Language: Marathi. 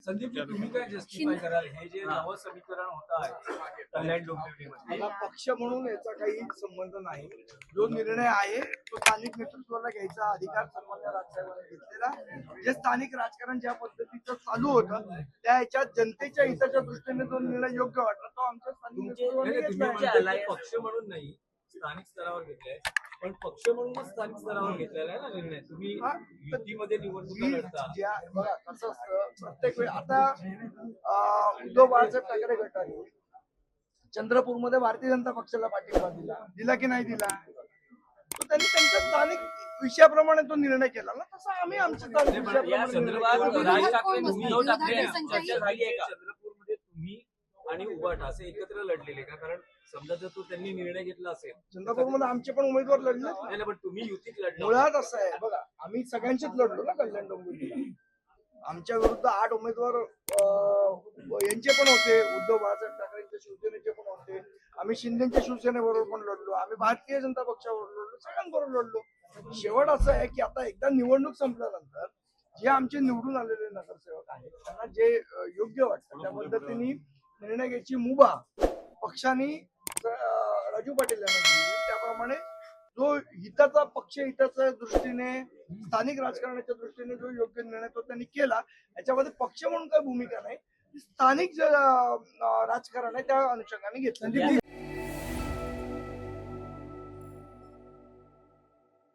संदीप जी, तुम्ही काय जस्टिफाय कराल हे जे नवं समीकरण होत आहे कल्याण डोंबिवलीमध्ये? मला पक्ष म्हणून याचा काही संबंध नाही. जो निर्णय आहे तो स्थानिक नेतृत्वाला घ्यायचा अधिकार सर्वांना राजकारणाने घेतलेला. जे स्थानिक राजकारण ज्या पद्धतीचं चालू होतं त्या ह्याच्यात जनतेच्या हिताच्या दृष्टीने जो निर्णय योग्य वाटला तो आमच्या स्थानिक नेतृत्वाने घेतला. पक्ष म्हणून नाही, स्थानिक स्तरावर घेतलाय, पण पक्ष म्हणूनच स्थानिक स्तरावर घेतलेला आहे ना निर्णय. तुम्ही युतीमध्ये निवडणुका लढता. बघा कसं असतं प्रत्येक वेळी आता उद्धव बाळासाहेब ठाकरे गटाने चंद्रपूरमध्ये भारतीय जनता पक्षाला पाठिंबा दिला की नाही दिला? तो त्यांनी त्यांच्या स्थानिक विषयाप्रमाणे तो निर्णय केला ना, तसा आम्ही आमच्या स्थानिक या संदर्भात राज ठाकरे उद्धव ठाकरे चर्चा झाली आहे का? चंद्रपूरमध्ये तुम्ही आणि उबाठ असे एकत्र लढलेले का? कारण समजा जर तो त्यांनी निर्णय घेतला असेल, चंद्रपूरमध्ये आमचे पण उमेदवार लढले नाही, पण तुम्ही युतीत लढला. मुळात असं आहे बघा, आम्ही सगळ्यांचीच लढलो ना कल्याण डोंबिवलीला. आमच्या विरुद्ध 8 उमेदवार यांचे पण होते, उद्धव बाळासाहेब ठाकरेंच्या शिवसेनेचे पण होते, आम्ही शिंदेच्या शिवसेनेबरोबर पण लढलो, आम्ही भारतीय जनता पक्षाबरोबर लढलो, सगळ्यांबरोबर लढलो. शेवट असं आहे की आता एकदा निवडणूक संपल्यानंतर जे आमचे निवडून आलेले नगरसेवक आहेत त्यांना जे योग्य वाटतं त्या पद्धतीने निर्णय घ्यायची मुभा पक्षाने राजू पाटील यांना दिली. त्याप्रमाणे जो हिताचा पक्ष हिताच्या दृष्टीने स्थानिक राजकारणाच्या दृष्टीने जो योग्य निर्णय तो त्यांनी केला. याच्यामध्ये पक्ष म्हणून काही भूमिका नाही, स्थानिक राजकारण आहे त्या अनुषंगाने घेतलं.